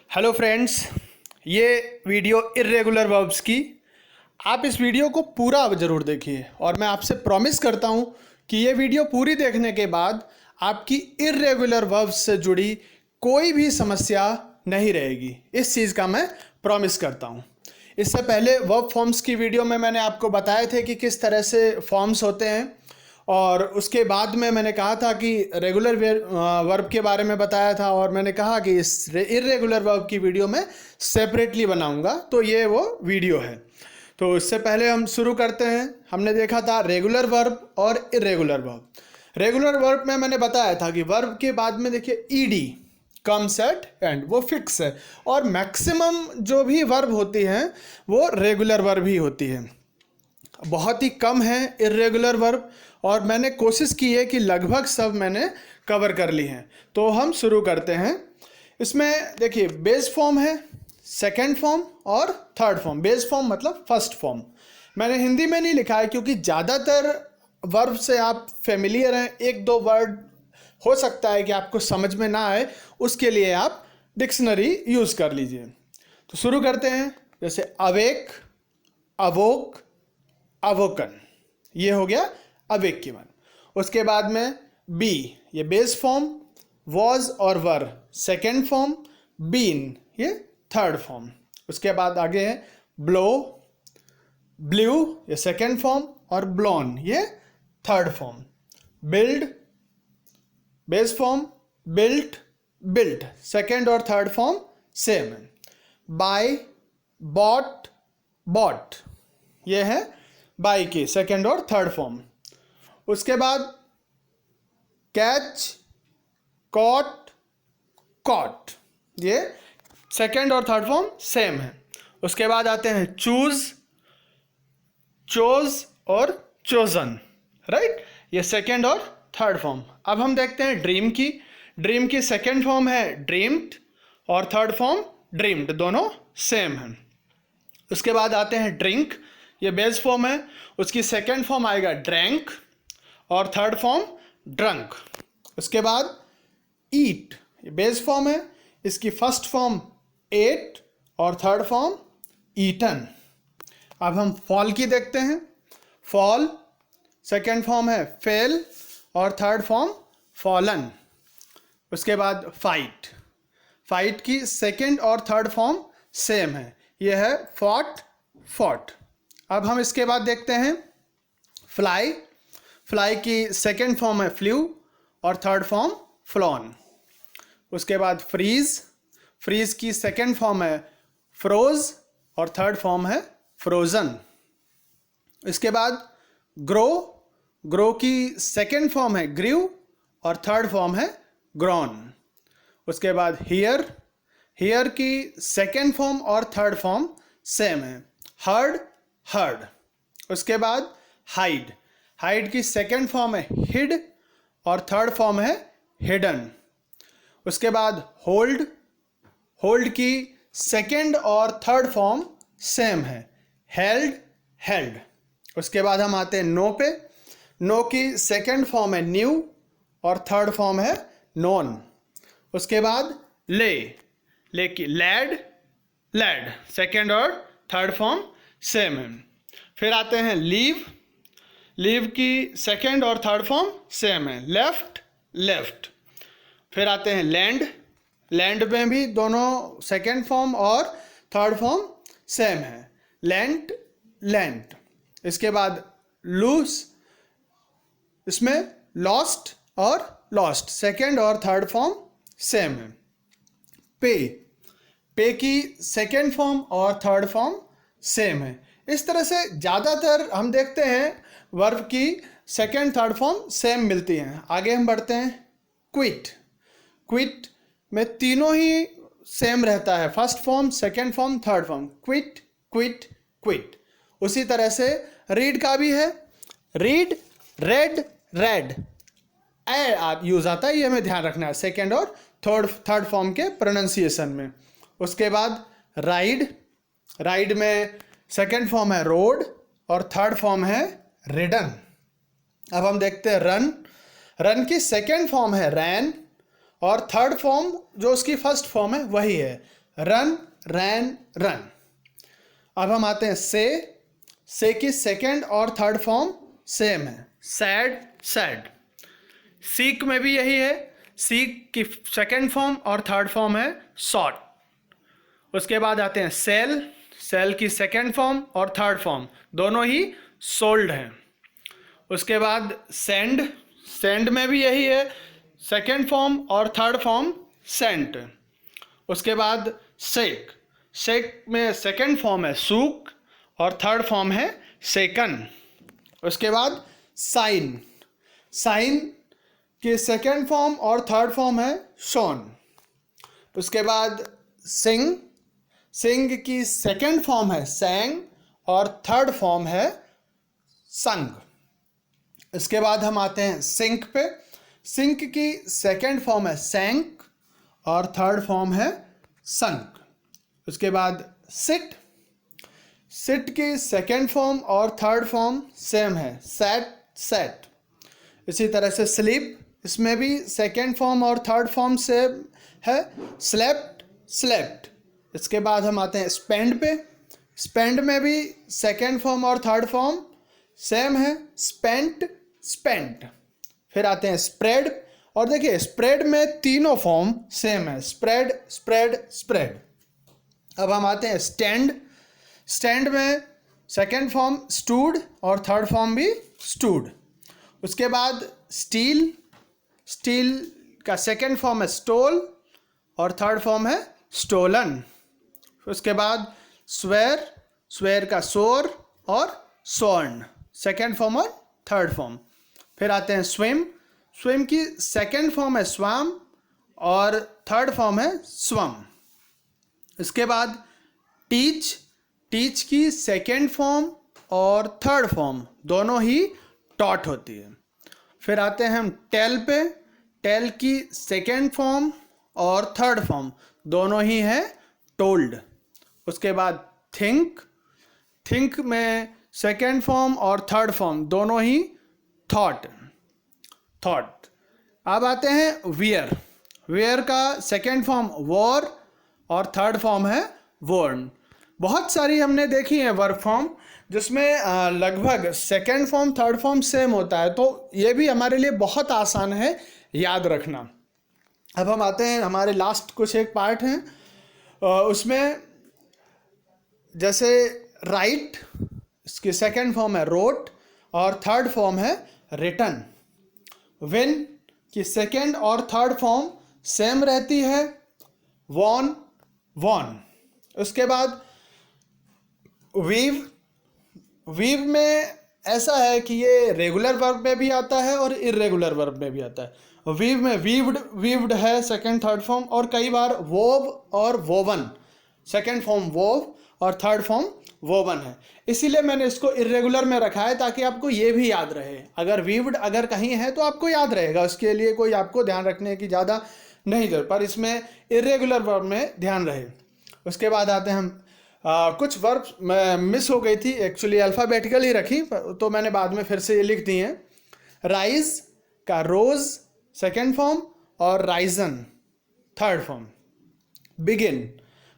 Hello friends, ये video irregular verbs की। आप इस वीडियो को पूरा ज़रूर देखिए और मैं आपसे प्रॉमिस करता हूँ कि ये वीडियो पूरी देखने के बाद आपकी इर्रेगुलर वर्ब्स से जुड़ी कोई भी समस्या नहीं रहेगी। इस चीज़ का मैं प्रॉमिस करता हूँ। इससे पहले वर्ब फॉर्म्स की वीडियो में मैंने आपको बताए थे कि किस तरह से फॉर्म्स होते हैं, और उसके बाद में मैंने कहा था कि रेगुलर वर्ब के बारे में बताया था, और मैंने कहा कि इस इर्रेगुलर वर्ब की वीडियो मैं सेपरेटली बनाऊंगा। तो ये वो वीडियो है। तो इससे पहले हम शुरू करते हैं। हमने देखा था रेगुलर वर्ब और इर्रेगुलर वर्ब। रेगुलर वर्ब में मैंने बताया था कि वर्ब के बाद में देखिए ईडी कम्स एट एंड, वो फिक्स है, और मैक्सिमम जो भी वर्ब होती हैं वो रेगुलर वर्ब ही होती है। बहुत ही कम है इर्रेगुलर वर्ब, और मैंने कोशिश की है कि लगभग सब मैंने कवर कर ली हैं। तो हम शुरू करते हैं। इसमें देखिए बेस फॉर्म है, सेकंड फॉर्म और थर्ड फॉर्म। बेस फॉर्म मतलब फर्स्ट फॉर्म। मैंने हिंदी में नहीं लिखा है क्योंकि ज़्यादातर वर्ब से आप फेमिलियर हैं। एक दो वर्ड हो सकता है कि आपको समझ में ना आए, उसके लिए आप डिक्शनरी यूज़ कर लीजिए। तो शुरू करते हैं। जैसे अवेक, अवोक, अवोकन, ये हो गया अवेक की वन। उसके बाद में बी, ये बेस फॉर्म, वॉज और वर सेकेंड फॉर्म, बीन ये थर्ड फॉर्म। उसके बाद आगे है ब्लो, ब्लू ये सेकेंड फॉर्म, और ब्लॉन ये third form. Build base form, built, built second और थर्ड फॉर्म सेम है। बाय, बॉट, बॉट ये है बाई की सेकेंड और थर्ड फॉर्म। उसके बाद कैच, कॉट, कॉट ये सेकेंड और थर्ड फॉर्म सेम है। उसके बाद आते हैं चूज, चोज और चोजन, राइट, ये सेकेंड और थर्ड फॉर्म। अब हम देखते हैं ड्रीम की। ड्रीम की सेकेंड फॉर्म है ड्रीम्ड और थर्ड फॉर्म ड्रीम्ड, दोनों सेम है। उसके बाद आते हैं ड्रिंक, ये बेस फॉर्म है, उसकी सेकेंड फॉर्म आएगा ड्रैंक और थर्ड फॉर्म ड्रंक। उसके बाद ईट, ये बेस फॉर्म है, इसकी फर्स्ट फॉर्म एट और थर्ड फॉर्म ईटन। अब हम फॉल की देखते हैं। फॉल सेकेंड फॉर्म है फेल और थर्ड फॉर्म फॉलन। उसके बाद फाइट, फाइट की सेकेंड और थर्ड फॉर्म सेम है, यह है फॉट, फॉट। अब हम इसके बाद देखते हैं फ्लाई। फ्लाई की सेकेंड फॉर्म है फ्लू और थर्ड फॉर्म फ्लॉन। उसके बाद फ्रीज, फ्रीज की सेकेंड फॉर्म है फ्रोज और थर्ड फॉर्म है फ्रोजन। इसके बाद ग्रो, ग्रो की सेकेंड फॉर्म है ग्रीव और थर्ड फॉर्म है ग्रॉन। उसके बाद हियर, हियर की सेकेंड फॉर्म और थर्ड फॉर्म सेम है, हर्ड, हर्ड। उसके बाद हाइड, हाइड की सेकेंड फॉर्म है हिड और थर्ड फॉर्म है हिडन। उसके बाद होल्ड, होल्ड की सेकेंड और थर्ड फॉर्म सेम है, हेल्ड, हेल्ड। उसके बाद हम आते हैं नो पे। नो की सेकेंड फॉर्म है न्यू और थर्ड फॉर्म है नॉन। उसके बाद ले, ले की लैड, लैड सेकेंड और थर्ड फॉर्म सेम है। फिर आते हैं लीव, लीव की सेकेंड और थर्ड फॉर्म सेम है, लेफ्ट, लेफ्ट। फिर आते हैं लैंड, लैंड में भी दोनों सेकेंड फॉर्म और थर्ड फॉर्म सेम है, लैंड, लैंड। इसके बाद लूज, इसमें लॉस्ट और लॉस्ट सेकेंड और थर्ड फॉर्म सेम है। पे, पे की सेकेंड फॉर्म और थर्ड फॉर्म सेम है। इस तरह से ज़्यादातर हम देखते हैं वर्ब की सेकेंड थर्ड फॉर्म सेम मिलती हैं। आगे हम बढ़ते हैं क्विट, क्विट में तीनों ही सेम रहता है, first form, second form, third form, quit, quit, quit. उसी तरह से रीड का भी है, रीड, रेड, रेड, ए आप यूज़ आता है, ये हमें ध्यान रखना है सेकेंड और थर्ड फॉर्म के प्रोनाउंसिएशन में। उसके बाद राइड, राइड में सेकेंड फॉर्म है रोड और थर्ड फॉर्म है रिडन। अब हम देखते हैं रन, रन की सेकेंड फॉर्म है रैन और थर्ड फॉर्म जो उसकी फर्स्ट फॉर्म है वही है रन, रैन, रन। अब हम आते हैं से की सेकंड और थर्ड फॉर्म सेम है, सैड, सैड। सीक में भी यही है, सीक की सेकंड फॉर्म और थर्ड फॉर्म है शॉर्ट। उसके बाद आते हैं सेल की सेकंड फॉर्म और थर्ड फॉर्म दोनों ही सोल्ड हैं। उसके बाद सेंड में भी यही है, सेकंड फॉर्म और थर्ड फॉर्म सेंट। उसके बाद शेक में सेकंड फॉर्म है सूक और थर्ड फॉर्म है शेकन। उसके बाद साइन की सेकंड फॉर्म और थर्ड फॉर्म है शोन। उसके बाद सिंग की सेकंड फॉर्म है सैंग और थर्ड फॉर्म है संग। इसके बाद हम आते हैं सिंक पे। सिंक की सेकंड फॉर्म है सैंक और थर्ड फॉर्म है संक। उसके बाद सिट की सेकंड फॉर्म और थर्ड फॉर्म सेम है, सेट। इसी तरह से स्लीप, इसमें भी सेकंड फॉर्म और थर्ड फॉर्म सेम है, स्लेप्ट। इसके बाद हम आते हैं स्पेंड पे। स्पेंड में भी सेकंड फॉर्म और थर्ड फॉर्म सेम है, स्पेंट। फिर आते हैं स्प्रेड, और देखिए स्प्रेड में तीनों फॉर्म सेम है, स्प्रेड। अब हम आते हैं स्टैंड में सेकंड फॉर्म स्टूड और थर्ड फॉर्म भी स्टूड। उसके बाद स्टील का सेकंड फॉर्म है स्टोल और थर्ड फॉर्म है स्टोलन। उसके बाद स्वेयर का सोर और स्वर्ण, सेकंड फॉर्म और थर्ड फॉर्म। फिर आते हैं स्विम की सेकंड फॉर्म है स्वाम और थर्ड फॉर्म है स्वम। इसके बाद टीच की सेकंड फॉर्म और थर्ड फॉर्म दोनों ही टॉट होती है। फिर आते हैं हम टेल की सेकंड फॉर्म और थर्ड फॉर्म दोनों ही है टोल्ड। उसके बाद थिंक में सेकंड फॉर्म और थर्ड फॉर्म दोनों ही थॉट। अब आते हैं वियर का सेकंड फॉर्म वॉर और थर्ड फॉर्म है वॉर्न। बहुत सारी हमने देखी है वर्ब फॉर्म जिसमें लगभग second form third form same होता है, तो ये भी हमारे लिए बहुत आसान है याद रखना। अब हम आते हैं हमारे लास्ट कुछ एक पार्ट हैं, उसमें जैसे राइट, इसकी सेकंड फॉर्म है रोट और थर्ड फॉर्म है रिटन। विन की सेकंड और थर्ड फॉर्म सेम रहती है, वॉन। उसके बाद वीव में ऐसा है कि ये रेगुलर वर्ब में भी आता है और इरेगुलर वर्ब में भी आता है। वीव में वीव्ड है सेकंड थर्ड फॉर्म, और कई बार वोव और वोवन, सेकंड फॉर्म वोव और थर्ड फॉर्म वोवन है। इसीलिए मैंने इसको इरेगुलर में रखा है ताकि आपको ये भी याद रहे। अगर वीव्ड अगर कहीं है तो आपको याद रहेगा, उसके लिए कोई आपको ध्यान रखने की ज़्यादा नहीं जरूरत, पर इसमें इरेगुलर वर्ब में ध्यान रहे। उसके बाद आते हैं हम कुछ वर्ब मिस हो गई थी, एक्चुअली अल्फ़ाबेटिकल ही रखी तो मैंने बाद में फिर से ये लिख दी हैं। राइज का रोज सेकेंड फॉर्म और राइजन थर्ड फॉर्म।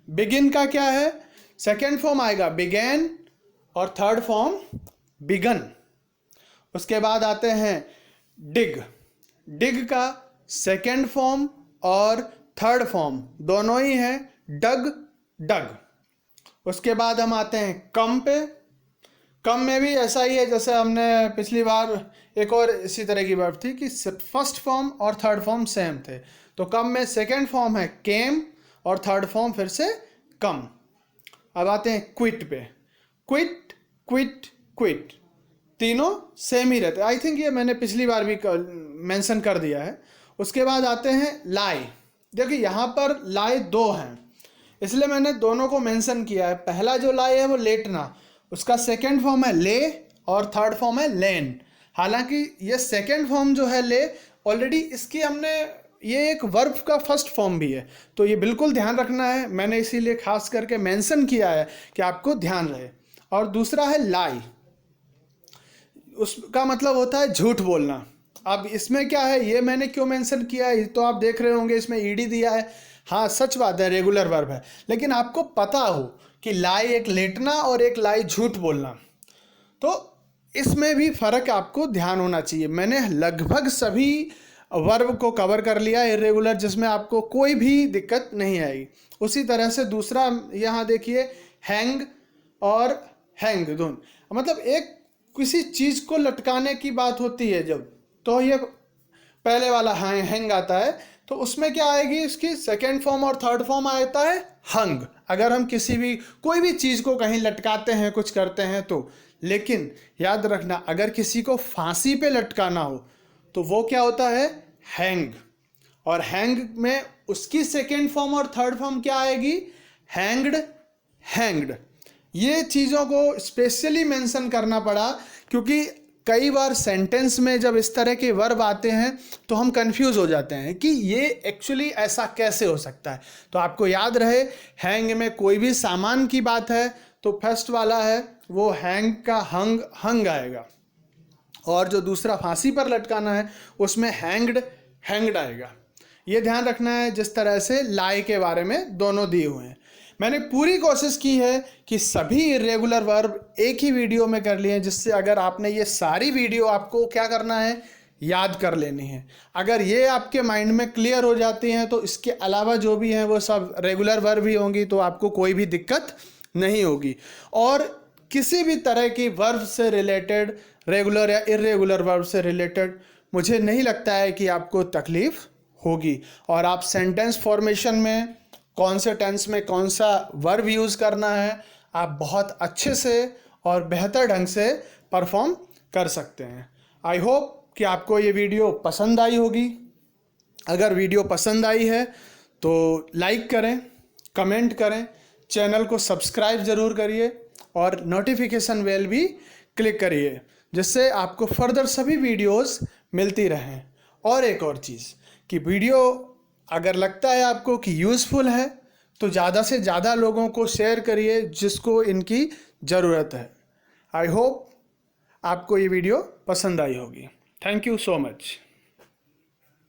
बिगिन का क्या है, सेकेंड फॉर्म आएगा बिगैन और थर्ड फॉर्म बिगन। उसके बाद आते हैं डिग का सेकेंड फॉर्म और थर्ड फॉर्म दोनों ही हैं डग। उसके बाद हम आते हैं कम पे। कम में भी ऐसा ही है जैसे हमने पिछली बार एक और इसी तरह की वर्ब थी कि फर्स्ट फॉर्म और थर्ड फॉर्म सेम थे, तो कम में सेकेंड फॉर्म है केम और थर्ड फॉर्म फिर से कम। अब आते हैं क्विट पे। क्विट तीनों सेम ही रहते हैं, आई थिंक ये मैंने पिछली बार भी मेंशन कर दिया है। उसके बाद आते हैं लाई। देखिए यहाँ पर लाई दो हैं, इसलिए मैंने दोनों को मेंशन किया है। पहला जो लाई है वो लेटना, उसका सेकेंड फॉर्म है ले और थर्ड फॉर्म है लेन। हालांकि ये सेकेंड फॉर्म जो है ले, ऑलरेडी इसकी हमने ये एक वर्ब का फर्स्ट फॉर्म भी है, तो ये बिल्कुल ध्यान रखना है, मैंने इसीलिए खास करके मेंशन किया है कि आपको ध्यान रहे। और दूसरा है लाई, उसका मतलब होता है झूठ बोलना। अब इसमें क्या है, ये मैंने क्यों मेंशन किया है, तो आप देख रहे होंगे इसमें ईडी दिया है। हाँ सच बात है, रेगुलर वर्ब है, लेकिन आपको पता हो कि लाई एक लेटना और एक लाई झूठ बोलना, तो इसमें भी फ़र्क आपको ध्यान होना चाहिए। मैंने लगभग सभी वर्ब को कवर कर लिया इरेगुलर, जिसमें आपको कोई भी दिक्कत नहीं आएगी। उसी तरह से दूसरा यहाँ देखिए, हैंग और हैंग दोनों, मतलब एक किसी चीज़ को लटकाने की बात होती है जब, तो ये पहले वाला हैंग आता है, तो उसमें क्या आएगी, इसकी सेकेंड फॉर्म और थर्ड फॉर्म आता है हंग, अगर हम किसी भी कोई भी चीज़ को कहीं लटकाते हैं, कुछ करते हैं तो। लेकिन याद रखना, अगर किसी को फांसी पे लटकाना हो तो वो क्या होता है, हैंग। और हैंग में उसकी सेकेंड फॉर्म और थर्ड फॉर्म क्या आएगी, हैंग्ड, हैंग्ड। ये चीज़ों को स्पेशली मेंशन करना पड़ा, क्योंकि कई बार सेंटेंस में जब इस तरह के वर्ब आते हैं तो हम कंफ्यूज हो जाते हैं कि ये एक्चुअली ऐसा कैसे हो सकता है। तो आपको याद रहे, हैंग में कोई भी सामान की बात है तो फर्स्ट वाला है वो हैंग का हंग, हंग आएगा, और जो दूसरा फांसी पर लटकाना है उसमें हैंग्ड, हैंग्ड आएगा। ये ध्यान रखना है। जिस तरह से लाई के बारे में दोनों दिए हुए हैं, मैंने पूरी कोशिश की है कि सभी इरेगुलर वर्ब एक ही वीडियो में कर लिए हैं, जिससे अगर आपने ये सारी वीडियो आपको क्या करना है, याद कर लेनी है। अगर ये आपके माइंड में क्लियर हो जाती हैं तो इसके अलावा जो भी हैं वो सब रेगुलर वर्ब ही होंगी, तो आपको कोई भी दिक्कत नहीं होगी। और किसी भी तरह की वर्ब से रिलेटेड, रेगुलर या इरेगुलर वर्ब से रिलेटेड, मुझे नहीं लगता है कि आपको तकलीफ होगी। और आप सेंटेंस फॉर्मेशन में कौन से टेंस में कौन सा वर्ब यूज़ करना है, आप बहुत अच्छे से और बेहतर ढंग से परफॉर्म कर सकते हैं। आई होप कि आपको ये वीडियो पसंद आई होगी। अगर वीडियो पसंद आई है तो लाइक करें, कमेंट करें, चैनल को सब्सक्राइब ज़रूर करिए और नोटिफिकेशन बेल भी क्लिक करिए, जिससे आपको फर्दर सभी वीडियोस मिलती रहें। और एक और चीज़ कि वीडियो अगर लगता है आपको कि यूज़फुल है तो ज़्यादा से ज़्यादा लोगों को शेयर करिए जिसको इनकी ज़रूरत है। आई होप आपको ये वीडियो पसंद आई होगी। Thank you so much.